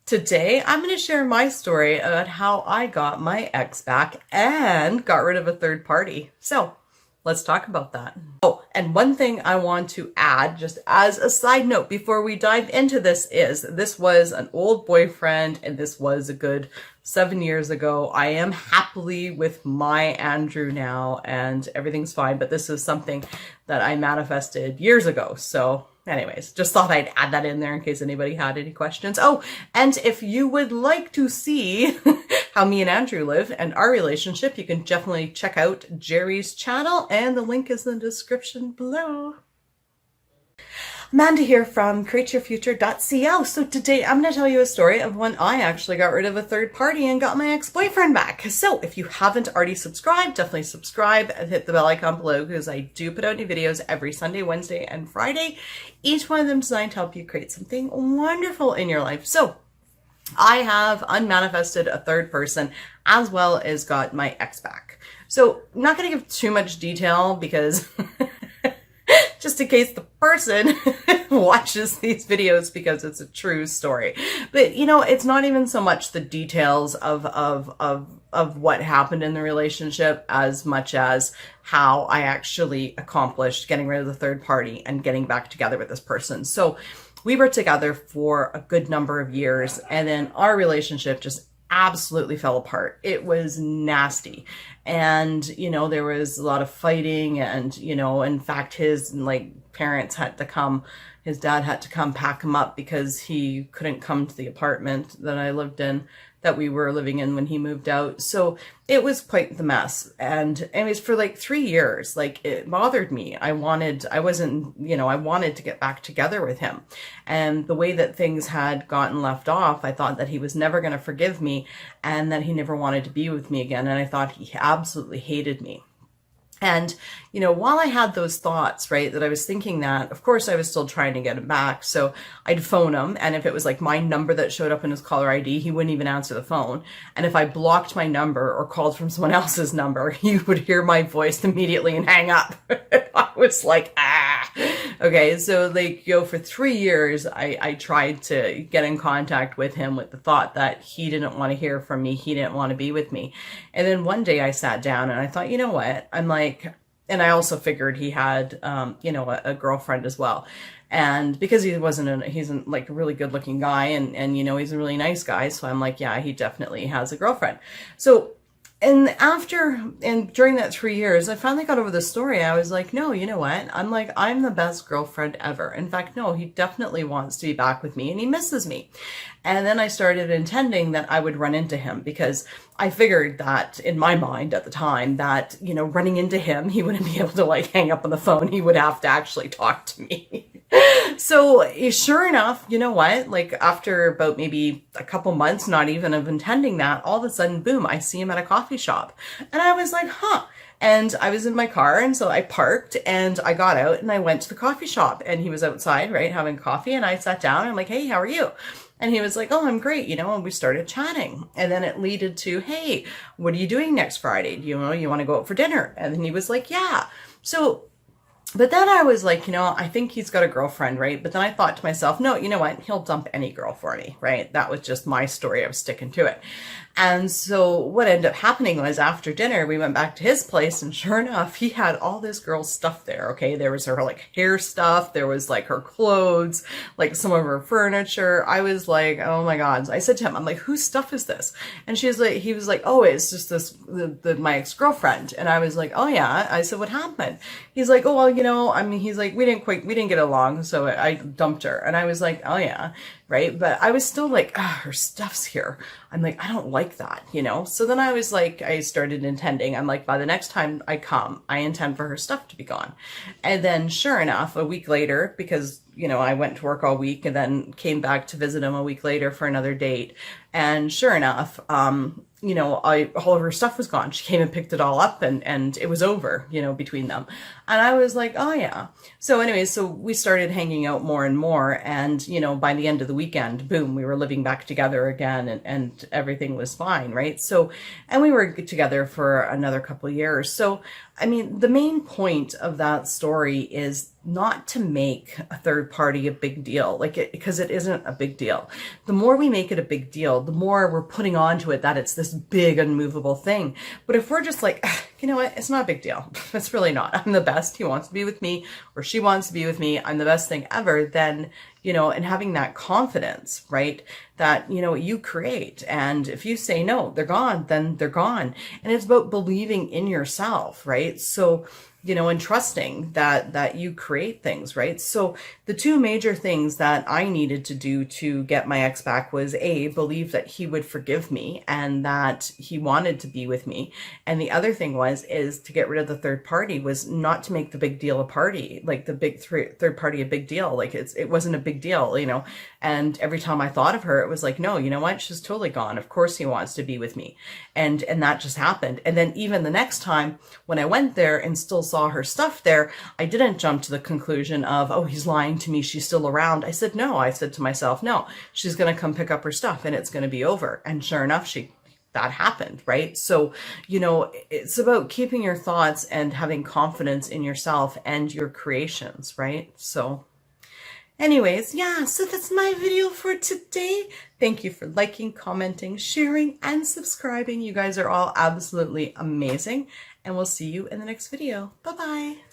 Today, I'm going to share my story about how I got my ex back and got rid of a third party. So let's talk about that. Oh, and one thing I want to add, just as a side note before we dive into this, is this was an old boyfriend and this was a good 7 years ago. I am happily with my Andrew now and everything's fine, but this is something that I manifested years ago. So anyways, just thought I'd add that in there in case anybody had any questions. Oh, and if you would like to see how me and Andrew live and our relationship, you can definitely check out Jerry's channel, and the link is in the description below. Amanda here from createyourfuture.co. So today I'm going to tell you a story of when I actually got rid of a third party and got my ex-boyfriend back. So if you haven't already subscribed, definitely subscribe and hit the bell icon below, because I do put out new videos every Sunday, Wednesday, and Friday. Each one of them designed to help you create something wonderful in your life. So I have unmanifested a third person as well as got my ex back. So I'm not going to give too much detail because just in case the person watches these videos, because it's a true story. But you know, it's not even so much the details of what happened in the relationship as much as how I actually accomplished getting rid of the third party and getting back together with this person. So we were together for a good number of years, and then our relationship just absolutely fell apart. It was nasty. And, you know, there was a lot of fighting and, you know, in fact, his parents had to come, his dad had to come pack him up because he couldn't come to the apartment that I lived in, that we were living in when he moved out. So it was quite the mess. And it was for like 3 years. Like, it bothered me. I wanted to get back together with him. And the way that things had gotten left off, I thought that he was never going to forgive me and that he never wanted to be with me again. And I thought he absolutely hated me. And, you know, while I had those thoughts, right, that I was thinking that, of course, I was still trying to get him back. So I'd phone him. And if it was like my number that showed up in his caller ID, he wouldn't even answer the phone. And if I blocked my number or called from someone else's number, he would hear my voice immediately and hang up. I was like, okay. So like, for 3 years, I tried to get in contact with him with the thought that he didn't want to hear from me. He didn't want to be with me. And then one day I sat down and I thought, you know what? And I also figured he had, a girlfriend as well. And because he's like a really good looking guy and, you know, he's a really nice guy. So I'm like, yeah, he definitely has a girlfriend. So, and during that 3 years, I finally got over the story. I was like, no, you know what? I'm the best girlfriend ever. In fact, no, he definitely wants to be back with me and he misses me. And then I started intending that I would run into him, because I figured that in my mind at the time that, you know, running into him, he wouldn't be able to like hang up on the phone. He would have to actually talk to me. So sure enough, you know what, like after about maybe a couple months, not even of intending that, all of a sudden, boom, I see him at a coffee shop. And I was like, huh. And I was in my car, and so I parked and I got out and I went to the coffee shop, and he was outside, right, having coffee, and I sat down and I'm like, hey, how are you? And he was like, oh, I'm great, you know, and we started chatting. And then it led to, hey, what are you doing next Friday? Do you know, you want to go out for dinner? And then he was like, yeah. So, but then I was like, you know, I think he's got a girlfriend, right? But then I thought to myself, no, you know what? He'll dump any girl for me, right? That was just my story. I was sticking to it. And so what ended up happening was after dinner, we went back to his place, and sure enough, he had all this girl's stuff there. Okay. There was her like hair stuff. There was like her clothes, like some of her furniture. I was like, oh my God. I said to him, I'm like, whose stuff is this? And he was like, oh, it's just my ex-girlfriend. And I was like, oh yeah. I said, what happened? He's like, oh, well, you know, I mean, he's like, we didn't get along. So I dumped her. And I was like, oh yeah. Right. But I was still like, her stuff's here. I'm like, I don't like that, you know? So then I was like, I started intending, I'm like, by the next time I come, I intend for her stuff to be gone. And then sure enough, a week later, because, you know, I went to work all week and then came back to visit him a week later for another date. And sure enough, you know, all of her stuff was gone. She came and picked it all up, and it was over, you know, between them. And I was like, oh yeah. So anyways, so we started hanging out more and more. And, you know, by the end of the weekend, boom, we were living back together again, and everything was fine. Right. So, and we were together for another couple of years. So, I mean, the main point of that story is not to make a third party a big deal, because it isn't a big deal. The more we make it a big deal, the more we're putting onto it that it's this big unmovable thing. But if we're just like, you know what, it's not a big deal. It's really not. I'm the best. He wants to be with me, or she wants to be with me. I'm the best thing ever. Then, and having that confidence, right? That, you create. And if you say no, they're gone, then they're gone. And it's about believing in yourself, right? So, and trusting that you create things, right? So the two major things that I needed to do to get my ex back was believe that he would forgive me and that he wanted to be with me. And the other thing is to get rid of the third party, was not to make the big deal a party, like the big third party a big deal. Like it wasn't a big deal, and every time I thought of her, it was like, no, you know what? She's totally gone. Of course he wants to be with me. And that just happened. And then even the next time when I went there and still saw her stuff there, I didn't jump to the conclusion of, oh, he's lying to me, she's still around. I said, no. I said to myself, no, she's going to come pick up her stuff and it's going to be over. And sure enough, that happened, right? So, it's about keeping your thoughts and having confidence in yourself and your creations, right? So anyways, yeah, so that's my video for today. Thank you for liking, commenting, sharing, and subscribing. You guys are all absolutely amazing. And we'll see you in the next video. Bye-bye.